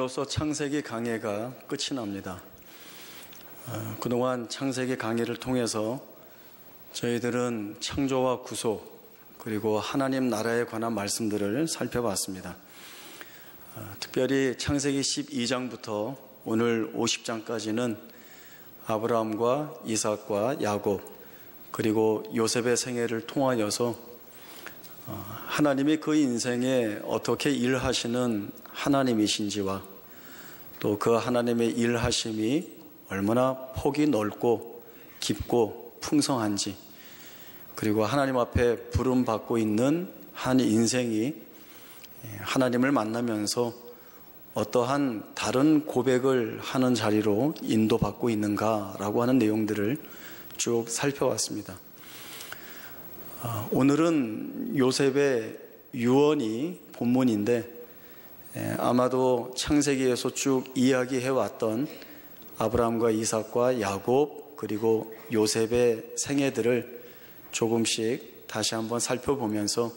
크리스찬으로서 창세기 강해가 끝이 납니다. 그동안 창세기 강해를 통해서 저희들은 창조와 구속 그리고 하나님 나라에 관한 말씀들을 살펴봤습니다. 특별히 창세기 12장부터 오늘 50장까지는 아브라함과 이삭과 야곱 그리고 요셉의 생애를 통하여서 하나님이 그 인생에 어떻게 일하시는 하나님이신지와 또 그 하나님의 일하심이 얼마나 폭이 넓고 깊고 풍성한지, 그리고 하나님 앞에 부름받고 있는 한 인생이 하나님을 만나면서 어떠한 다른 고백을 하는 자리로 인도받고 있는가라고 하는 내용들을 쭉 살펴봤습니다. 오늘은 요셉의 유언이 본문인데, 아마도 창세기에서 쭉 이야기해왔던 아브라함과 이삭과 야곱 그리고 요셉의 생애들을 조금씩 다시 한번 살펴보면서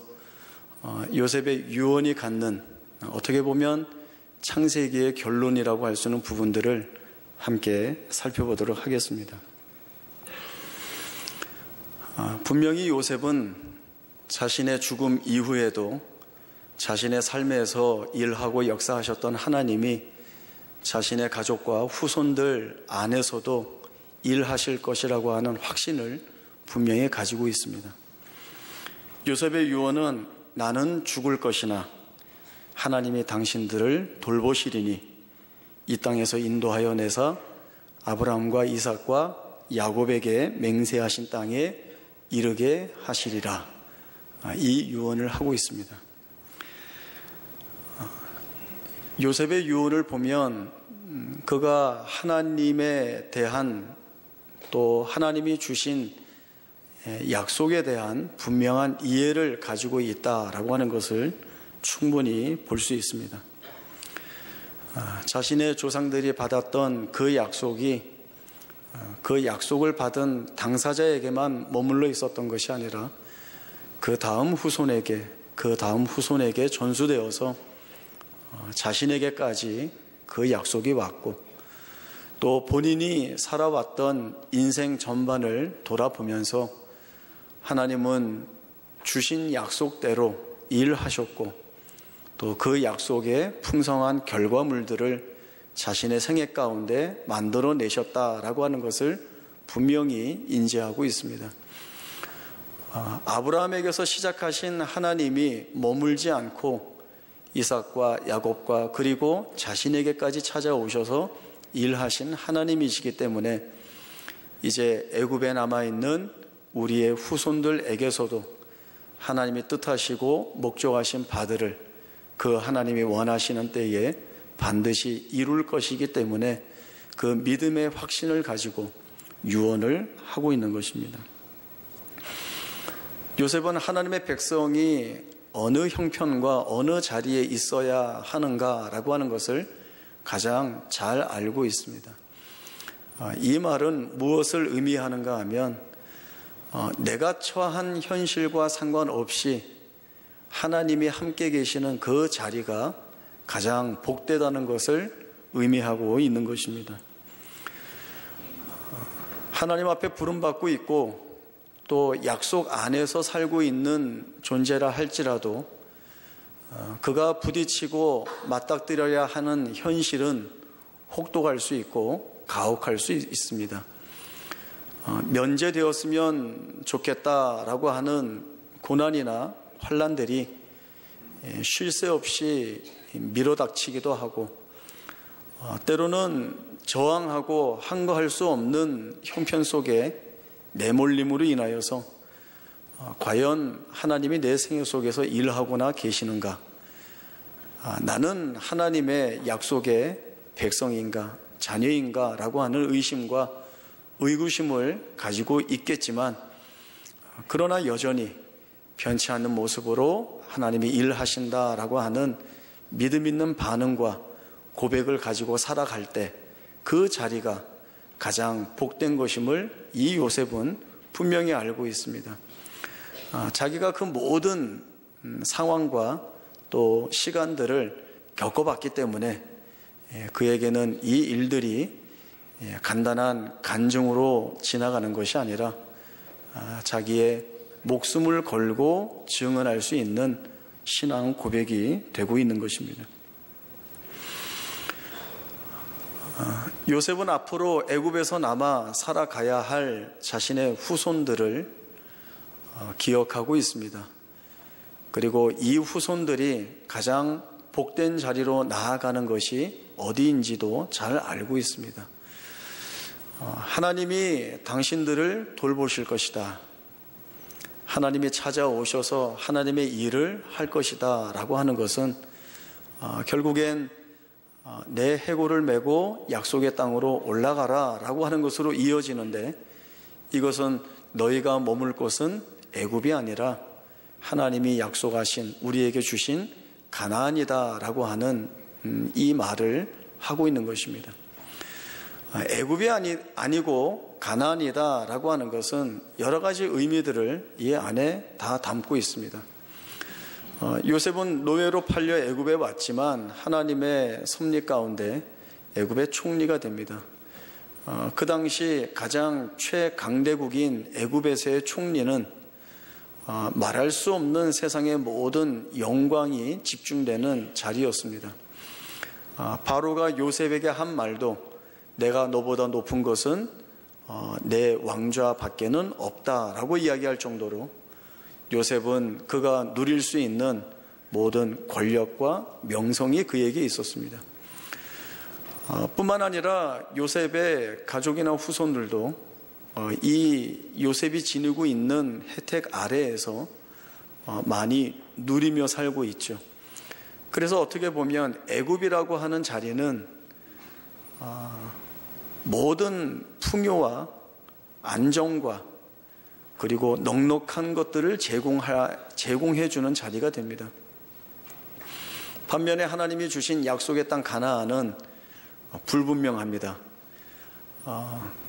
요셉의 유언이 갖는, 어떻게 보면 창세기의 결론이라고 할 수 있는 부분들을 함께 살펴보도록 하겠습니다. 분명히 요셉은 자신의 죽음 이후에도 자신의 삶에서 일하고 역사하셨던 하나님이 자신의 가족과 후손들 안에서도 일하실 것이라고 하는 확신을 분명히 가지고 있습니다. 요셉의 유언은 나는 죽을 것이나 하나님이 당신들을 돌보시리니 이 땅에서 인도하여 내사 아브라함과 이삭과 야곱에게 맹세하신 땅에 이르게 하시리라. 이 유언을 하고 있습니다. 요셉의 유언을 보면 그가 하나님에 대한, 또 하나님이 주신 약속에 대한 분명한 이해를 가지고 있다라고 하는 것을 충분히 볼 수 있습니다. 자신의 조상들이 받았던 그 약속이 그 약속을 받은 당사자에게만 머물러 있었던 것이 아니라 그 다음 후손에게 전수되어서 자신에게까지 그 약속이 왔고, 또 본인이 살아왔던 인생 전반을 돌아보면서 하나님은 주신 약속대로 일하셨고, 또 그 약속의 풍성한 결과물들을 자신의 생애 가운데 만들어내셨다라고 하는 것을 분명히 인지하고 있습니다. 아브라함에게서 시작하신 하나님이 머물지 않고 이삭과 야곱과 그리고 자신에게까지 찾아오셔서 일하신 하나님이시기 때문에 이제 애굽에 남아있는 우리의 후손들에게서도 하나님이 뜻하시고 목적하신 바들을 그 하나님이 원하시는 때에 반드시 이룰 것이기 때문에 그 믿음의 확신을 가지고 유언을 하고 있는 것입니다. 요셉은 하나님의 백성이 어느 형편과 어느 자리에 있어야 하는가라고 하는 것을 가장 잘 알고 있습니다. 이 말은 무엇을 의미하는가 하면 내가 처한 현실과 상관없이 하나님이 함께 계시는 그 자리가 가장 복되다는 것을 의미하고 있는 것입니다. 하나님 앞에 부름받고 있고 또 약속 안에서 살고 있는 존재라 할지라도 그가 부딪히고 맞닥뜨려야 하는 현실은 혹독할 수 있고 가혹할 수 있습니다. 면제되었으면 좋겠다라고 하는 고난이나 환난들이 쉴 새 없이 밀어닥치기도 하고, 때로는 저항하고 항거할 수 없는 형편 속에 내몰림으로 인하여서 과연 하나님이 내 생애 속에서 일하고나 계시는가? 나는 하나님의 약속의 백성인가? 자녀인가? 라고 하는 의심과 의구심을 가지고 있겠지만, 그러나 여전히 변치 않는 모습으로 하나님이 일하신다라고 하는 믿음 있는 반응과 고백을 가지고 살아갈 때 그 자리가 가장 복된 것임을 이 요셉은 분명히 알고 있습니다. 자기가 그 모든 상황과 또 시간들을 겪어봤기 때문에 그에게는 이 일들이 간단한 간증으로 지나가는 것이 아니라 자기의 목숨을 걸고 증언할 수 있는 신앙 고백이 되고 있는 것입니다. 요셉은 앞으로 애굽에서 남아 살아가야 할 자신의 후손들을 기억하고 있습니다. 그리고 이 후손들이 가장 복된 자리로 나아가는 것이 어디인지도 잘 알고 있습니다. 하나님이 당신들을 돌보실 것이다. 하나님이 찾아오셔서 하나님의 일을 할 것이다 라고 하는 것은 결국엔 내 해골을 메고 약속의 땅으로 올라가라 라고 하는 것으로 이어지는데, 이것은 너희가 머물 곳은 애굽이 아니라 하나님이 약속하신 우리에게 주신 가나안이다 라고 하는 이 말을 하고 있는 것입니다. 애굽이 아니고 가나안이다 라고 하는 것은 여러 가지 의미들을 이 안에 다 담고 있습니다. 요셉은 노예로 팔려 애굽에 왔지만 하나님의 섭리 가운데 애굽의 총리가 됩니다. 그 당시 가장 최강대국인 애굽에서의 총리는 말할 수 없는 세상의 모든 영광이 집중되는 자리였습니다. 바로가 요셉에게 한 말도 내가 너보다 높은 것은 내 왕좌 밖에는 없다라고 이야기할 정도로 요셉은 그가 누릴 수 있는 모든 권력과 명성이 그에게 있었습니다. 뿐만 아니라 요셉의 가족이나 후손들도 이 요셉이 지니고 있는 혜택 아래에서 많이 누리며 살고 있죠. 그래서 어떻게 보면 애굽이라고 하는 자리는 모든 풍요와 안정과 그리고 넉넉한 것들을 제공해 주는 자리가 됩니다. 반면에 하나님이 주신 약속의 땅 가나안은 불분명합니다.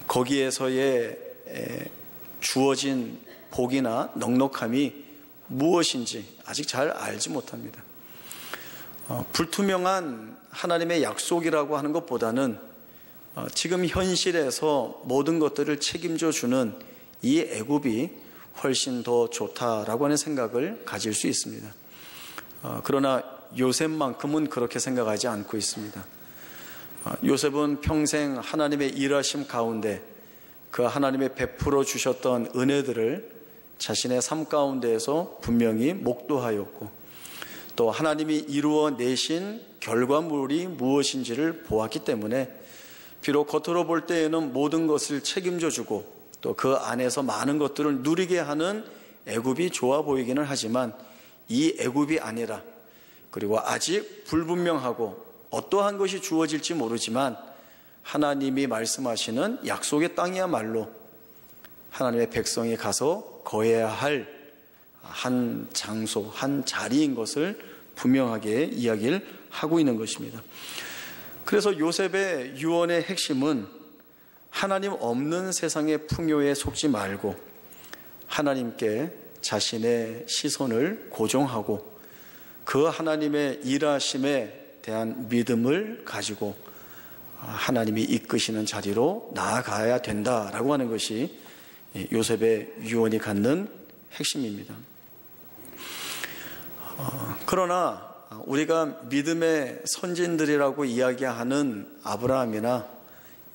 거기에서의 주어진 복이나 넉넉함이 무엇인지 아직 잘 알지 못합니다. 불투명한 하나님의 약속이라고 하는 것보다는 지금 현실에서 모든 것들을 책임져 주는 이 애굽이 훨씬 더 좋다라고 하는 생각을 가질 수 있습니다. 그러나 요셉만큼은 그렇게 생각하지 않고 있습니다. 요셉은 평생 하나님의 일하심 가운데 그 하나님의 베풀어 주셨던 은혜들을 자신의 삶 가운데에서 분명히 목도하였고, 또 하나님이 이루어 내신 결과물이 무엇인지를 보았기 때문에 비록 겉으로 볼 때에는 모든 것을 책임져 주고 또 그 안에서 많은 것들을 누리게 하는 애굽이 좋아 보이기는 하지만 이 애굽이 아니라, 그리고 아직 불분명하고 어떠한 것이 주어질지 모르지만 하나님이 말씀하시는 약속의 땅이야말로 하나님의 백성이 가서 거해야 할 한 장소, 한 자리인 것을 분명하게 이야기를 하고 있는 것입니다. 그래서 요셉의 유언의 핵심은 하나님 없는 세상의 풍요에 속지 말고 하나님께 자신의 시선을 고정하고 그 하나님의 일하심에 대한 믿음을 가지고 하나님이 이끄시는 자리로 나아가야 된다라고 하는 것이 요셉의 유언이 갖는 핵심입니다. 그러나 우리가 믿음의 선진들이라고 이야기하는 아브라함이나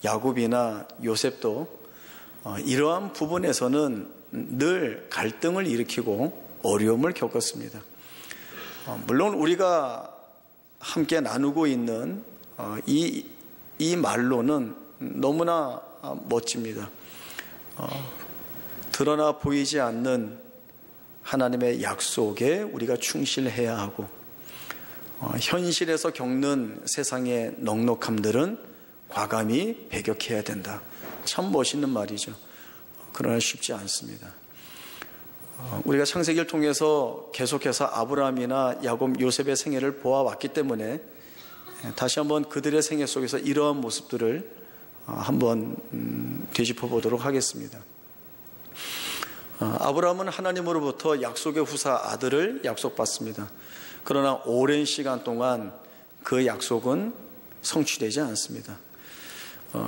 야곱이나 요셉도 이러한 부분에서는 늘 갈등을 일으키고 어려움을 겪었습니다. 물론 우리가 함께 나누고 있는 이 말로는 너무나 멋집니다. 드러나 보이지 않는 하나님의 약속에 우리가 충실해야 하고 현실에서 겪는 세상의 넉넉함들은 과감히 배격해야 된다. 참 멋있는 말이죠. 그러나 쉽지 않습니다. 우리가 창세기를 통해서 계속해서 아브라함이나 야곱, 요셉의 생애를 보아왔기 때문에 다시 한번 그들의 생애 속에서 이러한 모습들을 한번 되짚어 보도록 하겠습니다. 아브라함은 하나님으로부터 약속의 후사 아들을 약속받습니다. 그러나 오랜 시간 동안 그 약속은 성취되지 않습니다.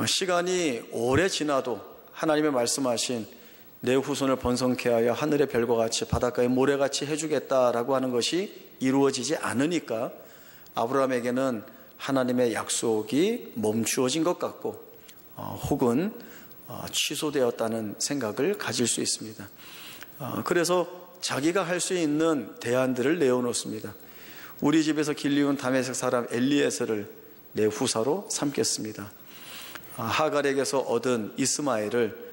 시간이 오래 지나도 하나님의 말씀하신 내 후손을 번성케 하여 하늘의 별과 같이 바닷가의 모래같이 해주겠다라고 하는 것이 이루어지지 않으니까 아브라함에게는 하나님의 약속이 멈추어진 것 같고 혹은 취소되었다는 생각을 가질 수 있습니다. 그래서 자기가 할 수 있는 대안들을 내어놓습니다. 우리 집에서 길리운 다메섹 사람 엘리에셀을 내 후사로 삼겠습니다. 하갈에게서 얻은 이스마엘을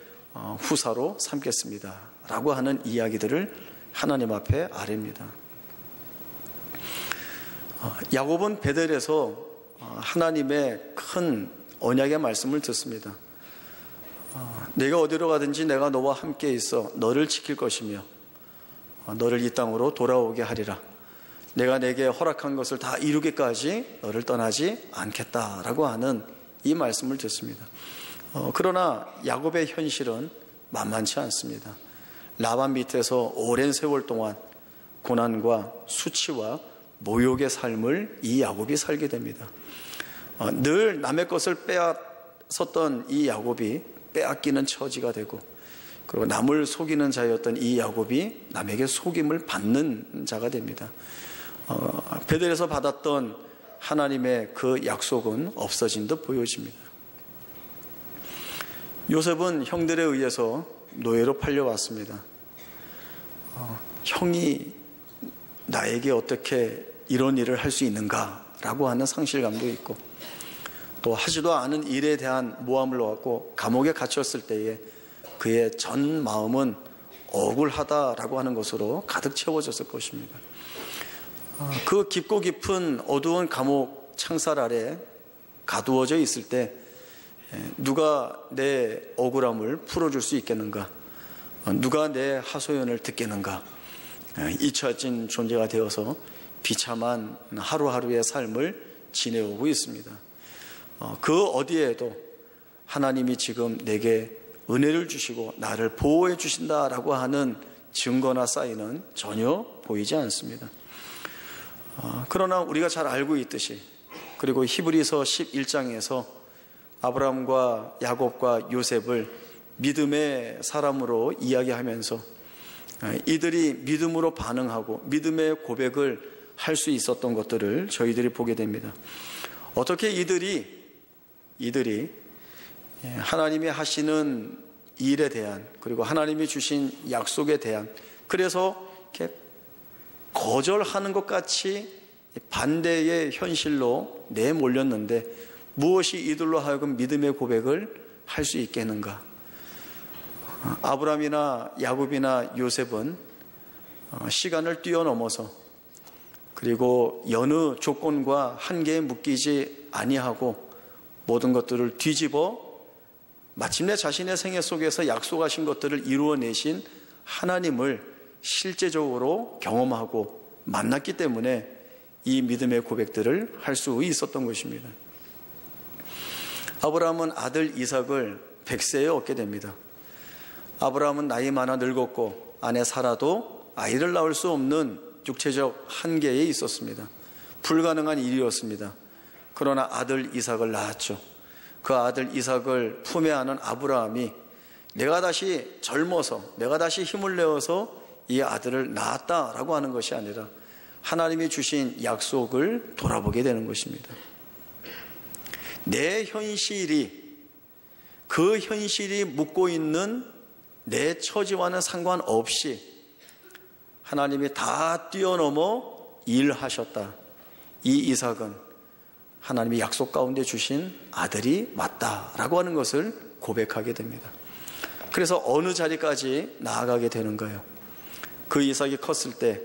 후사로 삼겠습니다 라고 하는 이야기들을 하나님 앞에 아뢰입니다. 야곱은 베델에서 하나님의 큰 언약의 말씀을 듣습니다. 내가 어디로 가든지 내가 너와 함께 있어 너를 지킬 것이며 너를 이 땅으로 돌아오게 하리라. 내가 내게 허락한 것을 다 이루기까지 너를 떠나지 않겠다라고 하는 이 말씀을 듣습니다. 그러나 야곱의 현실은 만만치 않습니다. 라반 밑에서 오랜 세월 동안 고난과 수치와 모욕의 삶을 이 야곱이 살게 됩니다. 늘 남의 것을 빼앗았던 이 야곱이 빼앗기는 처지가 되고, 그리고 남을 속이는 자였던 이 야곱이 남에게 속임을 받는 자가 됩니다. 베델에서 받았던 하나님의 그 약속은 없어진 듯 보여집니다. 요셉은 형들에 의해서 노예로 팔려왔습니다. 형이 나에게 어떻게 이런 일을 할 수 있는가라고 하는 상실감도 있고, 또 하지도 않은 일에 대한 모함을 놓았고 감옥에 갇혔을 때에 그의 전 마음은 억울하다라고 하는 것으로 가득 채워졌을 것입니다. 그 깊고 깊은 어두운 감옥 창살 아래 가두어져 있을 때 누가 내 억울함을 풀어줄 수 있겠는가? 누가 내 하소연을 듣겠는가? 잊혀진 존재가 되어서 비참한 하루하루의 삶을 지내오고 있습니다. 그 어디에도 하나님이 지금 내게 은혜를 주시고 나를 보호해 주신다라고 하는 증거나 사인은 전혀 보이지 않습니다. 그러나 우리가 잘 알고 있듯이, 그리고 히브리서 11장에서 아브라함과 야곱과 요셉을 믿음의 사람으로 이야기하면서 이들이 믿음으로 반응하고 믿음의 고백을 할 수 있었던 것들을 저희들이 보게 됩니다. 어떻게 이들이 하나님이 하시는 일에 대한, 그리고 하나님이 주신 약속에 대한, 그래서 이렇게 거절하는 것 같이 반대의 현실로 내몰렸는데 무엇이 이들로 하여금 믿음의 고백을 할 수 있게 했는가? 아브라함이나 야곱이나 요셉은 시간을 뛰어넘어서, 그리고 여느 조건과 한계에 묶이지 아니하고 모든 것들을 뒤집어 마침내 자신의 생애 속에서 약속하신 것들을 이루어내신 하나님을 실제적으로 경험하고 만났기 때문에 이 믿음의 고백들을 할 수 있었던 것입니다. 아브라함은 아들 이삭을 100세에 얻게 됩니다. 아브라함은 나이 많아 늙었고 아내 사라도 아이를 낳을 수 없는 육체적 한계에 있었습니다. 불가능한 일이었습니다. 그러나 아들 이삭을 낳았죠. 그 아들 이삭을 품에 안은 아브라함이 내가 다시 젊어서, 내가 다시 힘을 내어서 이 아들을 낳았다라고 하는 것이 아니라 하나님이 주신 약속을 돌아보게 되는 것입니다. 내 현실이, 그 현실이 묻고 있는 내 처지와는 상관없이 하나님이 다 뛰어넘어 일하셨다. 이 이삭은 하나님이 약속 가운데 주신 아들이 맞다라고 하는 것을 고백하게 됩니다. 그래서 어느 자리까지 나아가게 되는 거예요. 그 이삭이 컸을 때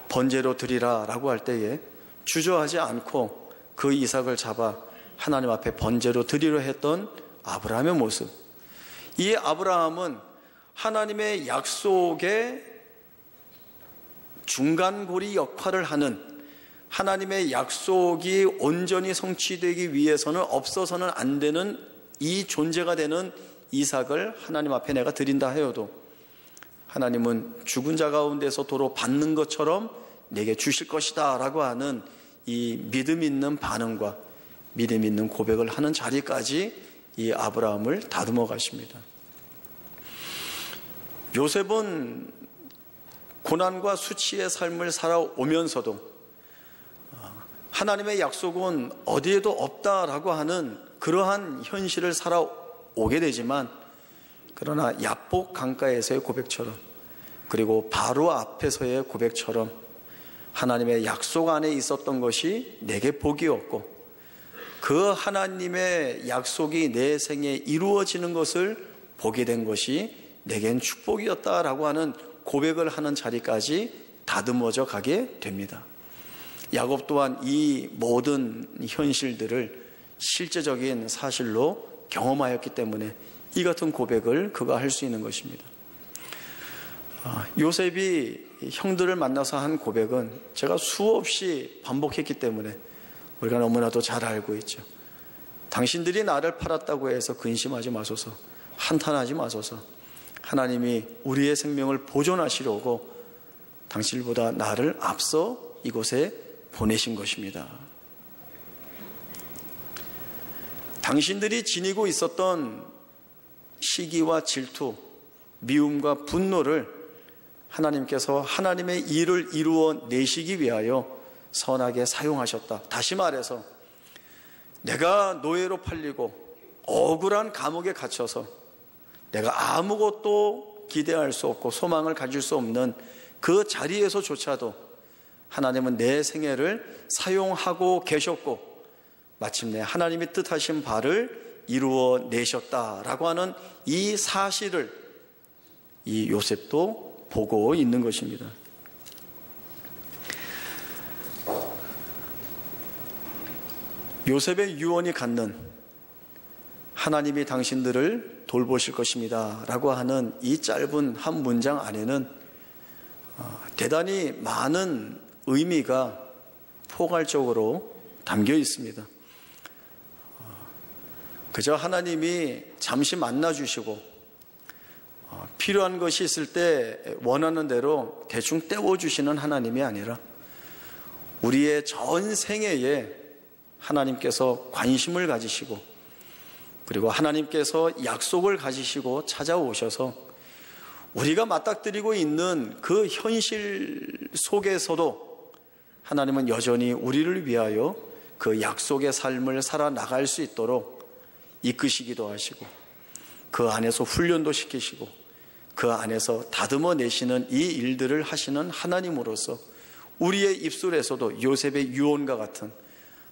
번제로 드리라 라고 할 때에 주저하지 않고 그 이삭을 잡아 하나님 앞에 번제로 드리려 했던 아브라함의 모습. 이 아브라함은 하나님의 약속의 중간고리 역할을 하는, 하나님의 약속이 온전히 성취되기 위해서는 없어서는 안 되는 이 존재가 되는 이삭을 하나님 앞에 내가 드린다 하여도 하나님은 죽은 자 가운데서 도로 받는 것처럼 내게 주실 것이다 라고 하는 이 믿음 있는 반응과 믿음 있는 고백을 하는 자리까지 이 아브라함을 다듬어 가십니다. 요셉은 고난과 수치의 삶을 살아오면서도 하나님의 약속은 어디에도 없다라고 하는 그러한 현실을 살아오게 되지만, 그러나 야복 강가에서의 고백처럼, 그리고 바로 앞에서의 고백처럼 하나님의 약속 안에 있었던 것이 내게 복이었고, 그 하나님의 약속이 내 생에 이루어지는 것을 보게 된 것이 내겐 축복이었다라고 하는 고백을 하는 자리까지 다듬어져 가게 됩니다. 야곱 또한 이 모든 현실들을 실제적인 사실로 경험하였기 때문에 이 같은 고백을 그가 할 수 있는 것입니다. 요셉이 형들을 만나서 한 고백은 제가 수없이 반복했기 때문에 우리가 너무나도 잘 알고 있죠. 당신들이 나를 팔았다고 해서 근심하지 마소서, 한탄하지 마소서. 하나님이 우리의 생명을 보존하시려고 당신보다 나를 앞서 이곳에 보내신 것입니다. 당신들이 지니고 있었던 시기와 질투, 미움과 분노를 하나님께서 하나님의 일을 이루어 내시기 위하여 선하게 사용하셨다. 다시 말해서 내가 노예로 팔리고 억울한 감옥에 갇혀서 내가 아무것도 기대할 수 없고 소망을 가질 수 없는 그 자리에서조차도 하나님은 내 생애를 사용하고 계셨고 마침내 하나님이 뜻하신 바를 이루어 내셨다라고 하는 이 사실을 이 요셉도 보고 있는 것입니다. 요셉의 유언이 갖는 하나님이 당신들을 돌보실 것입니다 라고 하는 이 짧은 한 문장 안에는 대단히 많은 의미가 포괄적으로 담겨 있습니다. 그저 하나님이 잠시 만나주시고 필요한 것이 있을 때 원하는 대로 대충 떼워주시는 하나님이 아니라 우리의 전 생애에 하나님께서 관심을 가지시고 그리고 하나님께서 약속을 가지시고 찾아오셔서 우리가 맞닥뜨리고 있는 그 현실 속에서도 하나님은 여전히 우리를 위하여 그 약속의 삶을 살아나갈 수 있도록 이끄시기도 하시고 그 안에서 훈련도 시키시고 그 안에서 다듬어 내시는 이 일들을 하시는 하나님으로서 우리의 입술에서도 요셉의 유언과 같은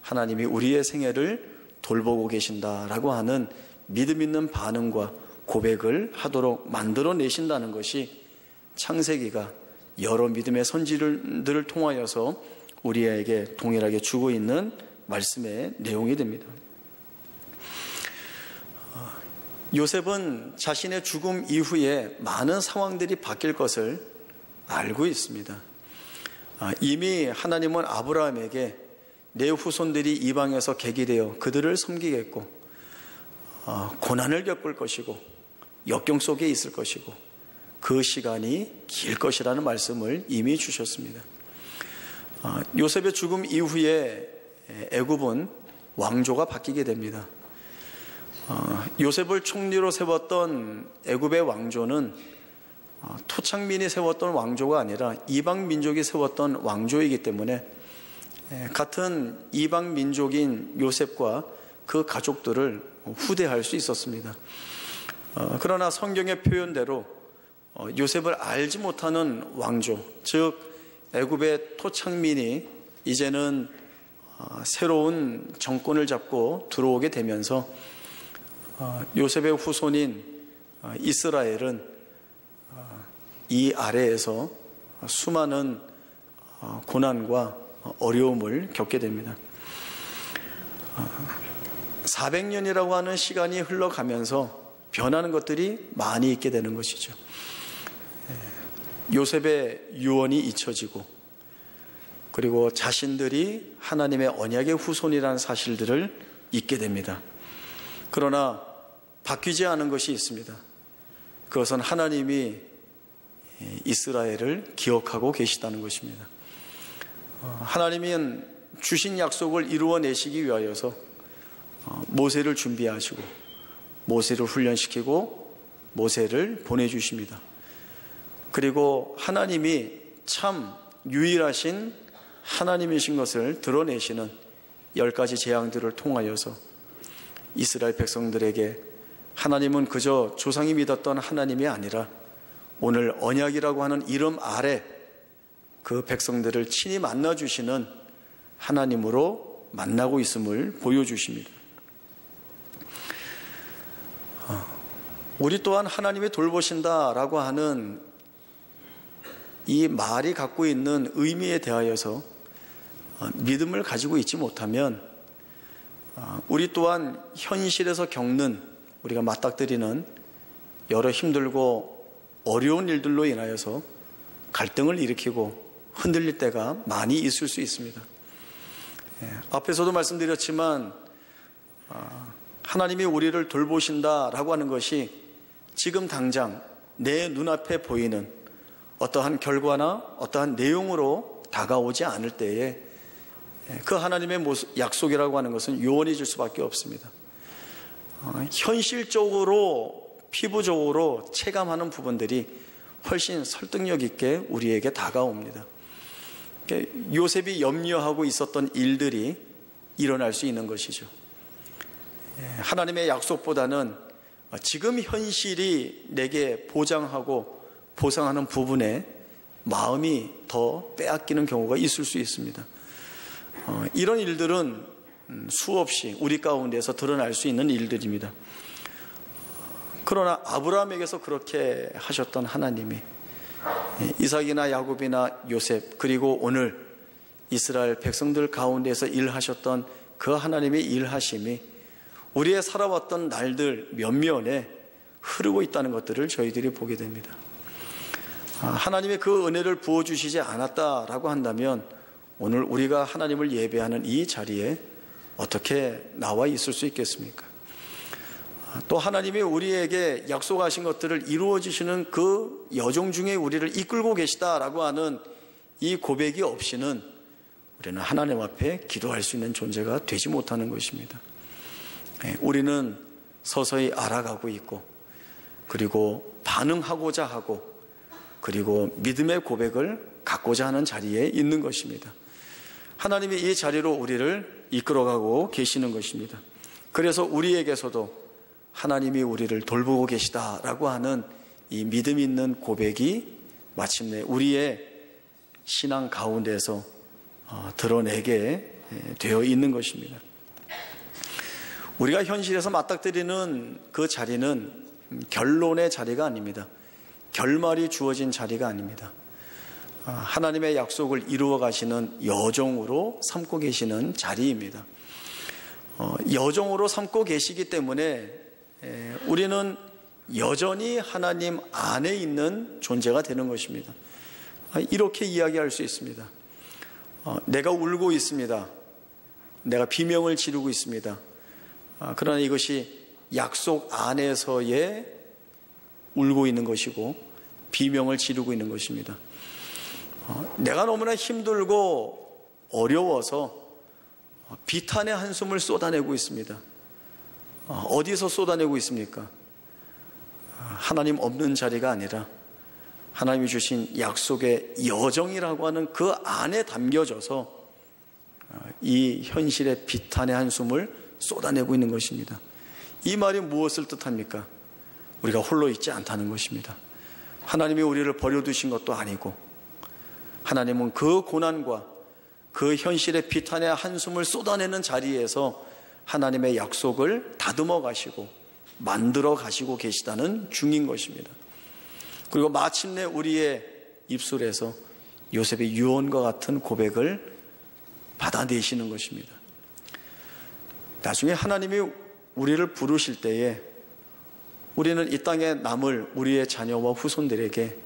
하나님이 우리의 생애를 돌보고 계신다라고 하는 믿음 있는 반응과 고백을 하도록 만들어 내신다는 것이 창세기가 여러 믿음의 선지들을 통하여서 우리에게 동일하게 주고 있는 말씀의 내용이 됩니다. 요셉은 자신의 죽음 이후에 많은 상황들이 바뀔 것을 알고 있습니다. 이미 하나님은 아브라함에게 내 후손들이 이방에서 객이 되어 그들을 섬기겠고 고난을 겪을 것이고 역경 속에 있을 것이고 그 시간이 길 것이라는 말씀을 이미 주셨습니다. 요셉의 죽음 이후에 애굽은 왕조가 바뀌게 됩니다. 요셉을 총리로 세웠던 애굽의 왕조는 토착민이 세웠던 왕조가 아니라 이방 민족이 세웠던 왕조이기 때문에 같은 이방 민족인 요셉과 그 가족들을 후대할 수 있었습니다. 그러나 성경의 표현대로 요셉을 알지 못하는 왕조, 즉 애굽의 토착민이 이제는 새로운 정권을 잡고 들어오게 되면서 요셉의 후손인 이스라엘은 이 아래에서 수많은 고난과 어려움을 겪게 됩니다. 400년이라고 하는 시간이 흘러가면서 변하는 것들이 많이 있게 되는 것이죠. 요셉의 유언이 잊혀지고 그리고 자신들이 하나님의 언약의 후손이라는 사실들을 잊게 됩니다. 그러나 바뀌지 않은 것이 있습니다. 그것은 하나님이 이스라엘을 기억하고 계시다는 것입니다. 하나님은 주신 약속을 이루어내시기 위하여서 모세를 준비하시고 모세를 훈련시키고 모세를 보내주십니다. 그리고 하나님이 참 유일하신 하나님이신 것을 드러내시는 10가지 재앙들을 통하여서 이스라엘 백성들에게 하나님은 그저 조상이 믿었던 하나님이 아니라 오늘 언약이라고 하는 이름 아래 그 백성들을 친히 만나주시는 하나님으로 만나고 있음을 보여주십니다. 우리 또한 하나님이 돌보신다라고 하는 이 말이 갖고 있는 의미에 대하여서 믿음을 가지고 있지 못하면 우리 또한 현실에서 겪는 우리가 맞닥뜨리는 여러 힘들고 어려운 일들로 인하여서 갈등을 일으키고 흔들릴 때가 많이 있을 수 있습니다. 앞에서도 말씀드렸지만 하나님이 우리를 돌보신다라고 하는 것이 지금 당장 내 눈앞에 보이는 어떠한 결과나 어떠한 내용으로 다가오지 않을 때에 그 하나님의 약속이라고 하는 것은 요원해질 수밖에 없습니다. 현실적으로 피부적으로 체감하는 부분들이 훨씬 설득력 있게 우리에게 다가옵니다. 요셉이 염려하고 있었던 일들이 일어날 수 있는 것이죠. 하나님의 약속보다는 지금 현실이 내게 보장하고 보상하는 부분에 마음이 더 빼앗기는 경우가 있을 수 있습니다. 이런 일들은 수없이 우리 가운데서 드러날 수 있는 일들입니다. 그러나 아브라함에게서 그렇게 하셨던 하나님이 이삭이나 야곱이나 요셉 그리고 오늘 이스라엘 백성들 가운데서 일하셨던 그 하나님의 일하심이 우리의 살아왔던 날들 몇몇에 흐르고 있다는 것들을 저희들이 보게 됩니다. 하나님의 그 은혜를 부어주시지 않았다라고 한다면 오늘 우리가 하나님을 예배하는 이 자리에 어떻게 나와 있을 수 있겠습니까? 또 하나님이 우리에게 약속하신 것들을 이루어지시는 그 여정 중에 우리를 이끌고 계시다라고 하는 이 고백이 없이는 우리는 하나님 앞에 기도할 수 있는 존재가 되지 못하는 것입니다. 우리는 서서히 알아가고 있고 그리고 반응하고자 하고 그리고 믿음의 고백을 갖고자 하는 자리에 있는 것입니다. 하나님이 이 자리로 우리를 이끌어가고 계시는 것입니다. 그래서 우리에게서도 하나님이 우리를 돌보고 계시다라고 하는 이 믿음 있는 고백이 마침내 우리의 신앙 가운데서 드러내게 되어 있는 것입니다. 우리가 현실에서 맞닥뜨리는 그 자리는 결론의 자리가 아닙니다. 결말이 주어진 자리가 아닙니다. 하나님의 약속을 이루어 가시는 여정으로 삼고 계시는 자리입니다. 여정으로 삼고 계시기 때문에 우리는 여전히 하나님 안에 있는 존재가 되는 것입니다. 이렇게 이야기할 수 있습니다. 내가 울고 있습니다. 내가 비명을 지르고 있습니다. 그러나 이것이 약속 안에서의 울고 있는 것이고 비명을 지르고 있는 것입니다. 내가 너무나 힘들고 어려워서 비탄의 한숨을 쏟아내고 있습니다. 어디서 쏟아내고 있습니까? 하나님 없는 자리가 아니라 하나님이 주신 약속의 여정이라고 하는 그 안에 담겨져서 이 현실의 비탄의 한숨을 쏟아내고 있는 것입니다. 이 말이 무엇을 뜻합니까? 우리가 홀로 있지 않다는 것입니다. 하나님이 우리를 버려두신 것도 아니고 하나님은 그 고난과 그 현실의 비탄의 한숨을 쏟아내는 자리에서 하나님의 약속을 다듬어 가시고 만들어 가시고 계시다는 중인 것입니다. 그리고 마침내 우리의 입술에서 요셉의 유언과 같은 고백을 받아내시는 것입니다. 나중에 하나님이 우리를 부르실 때에 우리는 이 땅에 남을 우리의 자녀와 후손들에게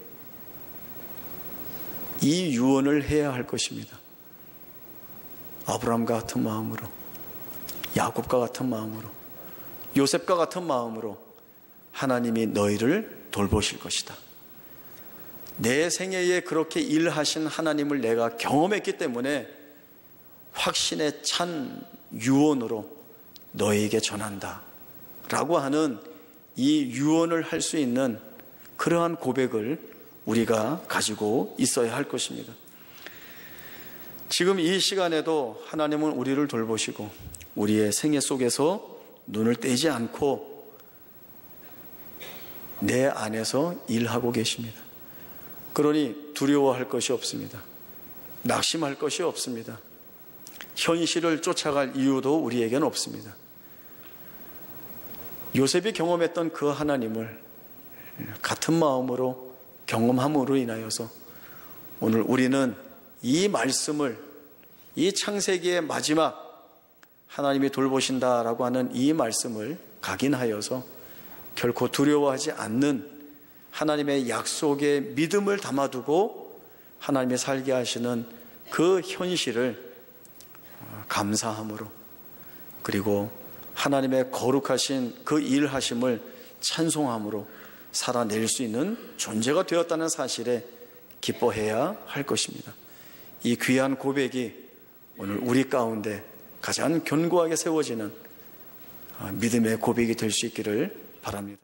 이 유언을 해야 할 것입니다. 아브라함과 같은 마음으로, 야곱과 같은 마음으로, 요셉과 같은 마음으로 하나님이 너희를 돌보실 것이다. 내 생애에 그렇게 일하신 하나님을 내가 경험했기 때문에 확신에 찬 유언으로 너에게 전한다 라고 하는 이 유언을 할 수 있는 그러한 고백을 우리가 가지고 있어야 할 것입니다. 지금 이 시간에도 하나님은 우리를 돌보시고 우리의 생애 속에서 눈을 떼지 않고 내 안에서 일하고 계십니다. 그러니 두려워할 것이 없습니다. 낙심할 것이 없습니다. 현실을 쫓아갈 이유도 우리에게는 없습니다. 요셉이 경험했던 그 하나님을 같은 마음으로 경험함으로 인하여서 오늘 우리는 이 말씀을, 이 창세기의 마지막 하나님이 돌보신다라고 하는 이 말씀을 각인하여서 결코 두려워하지 않는 하나님의 약속에 믿음을 담아두고 하나님이 살게 하시는 그 현실을 감사함으로, 그리고 하나님의 거룩하신 그 일하심을 찬송함으로 살아낼 수 있는 존재가 되었다는 사실에 기뻐해야 할 것입니다. 이 귀한 고백이 오늘 우리 가운데 가장 견고하게 세워지는 믿음의 고백이 될 수 있기를 바랍니다.